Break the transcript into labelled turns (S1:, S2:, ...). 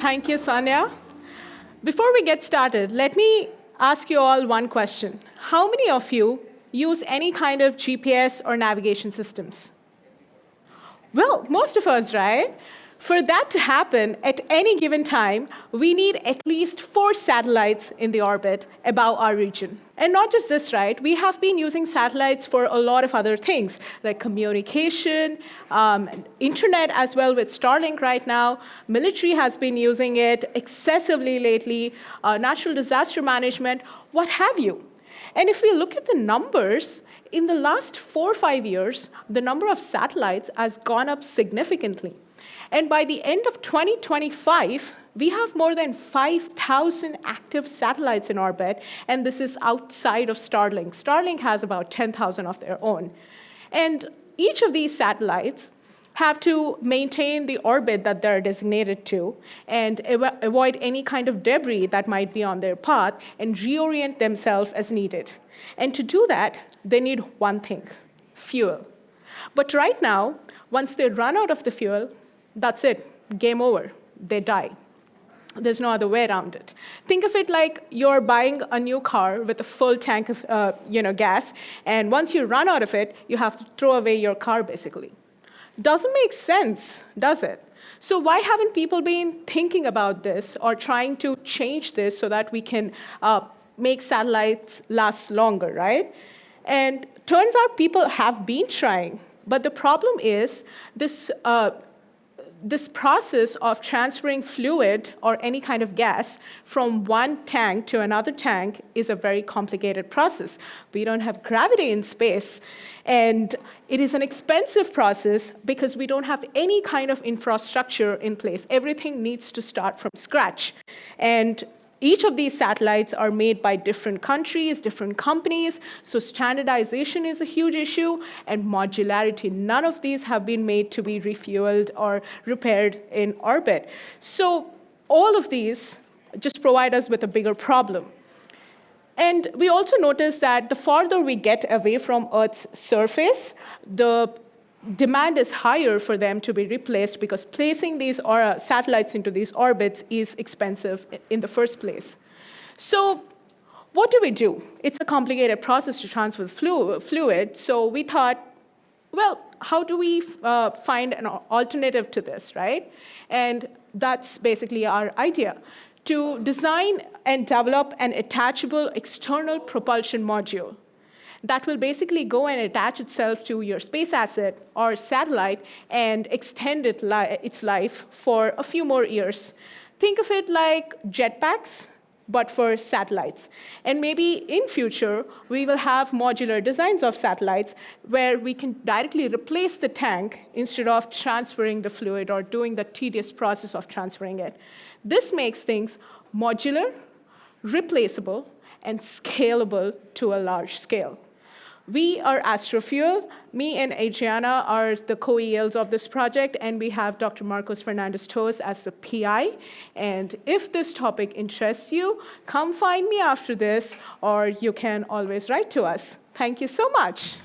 S1: Thank you, Sonia. Before we get started, let me ask you all one question. How many of you use any kind of GPS or navigation systems? Well, most of us, right? For that to happen at any given time, we need at least 4 satellites in the orbit above our region. And not just this, right? We have been using satellites for a lot of other things, like communication, internet as well with Starlink right now. Military has been using it excessively lately, natural disaster management, what have you. And if we look at the numbers, in the last 4 or 5 years, the number of satellites has gone up significantly. And by the end of 2025, we have more than 5,000 active satellites in orbit, and this is outside of Starlink. Starlink has about 10,000 of their own. And each of these satellites have to maintain the orbit that they're designated to and avoid any kind of debris that might be on their path and reorient themselves as needed. And to do that, they need one thing, fuel. But right now, once they run out of the fuel, that's it, game over, they die. There's no other way around it. Think of it like you're buying a new car with a full tank of gas, and once you run out of it, you have to throw away your car, basically. Doesn't make sense, does it? So why haven't people been thinking about this or trying to change this so that we can make satellites last longer, right? And turns out people have been trying, but the problem is this process of transferring fluid or any kind of gas from one tank to another tank is a very complicated process. We don't have gravity in space, and it is an expensive process because we don't have any kind of infrastructure in place. Everything needs to start from scratch. And each of these satellites are made by different countries, different companies, so standardization is a huge issue, and modularity. None of these have been made to be refueled or repaired in orbit. So all of these just provide us with a bigger problem. And we also notice that the farther we get away from Earth's surface, the demand is higher for them to be replaced because placing these satellites into these orbits is expensive in the first place. So what do? It's a complicated process to transfer fluid, so we thought, well, how do we find an alternative to this, right? And that's basically our idea, to design and develop an attachable external propulsion module that will basically go and attach itself to your space asset or satellite and extend its life for a few more years. Think of it like jetpacks, but for satellites. And maybe in future, we will have modular designs of satellites where we can directly replace the tank instead of transferring the fluid or doing the tedious process of transferring it. This makes things modular, replaceable, and scalable to a large scale. We are AstroFuel. Me and Adriana are the co-ELs of this project, and we have Dr. Marcos Fernandez-Torres as the PI. And if this topic interests you, come find me after this, or you can always write to us. Thank you so much.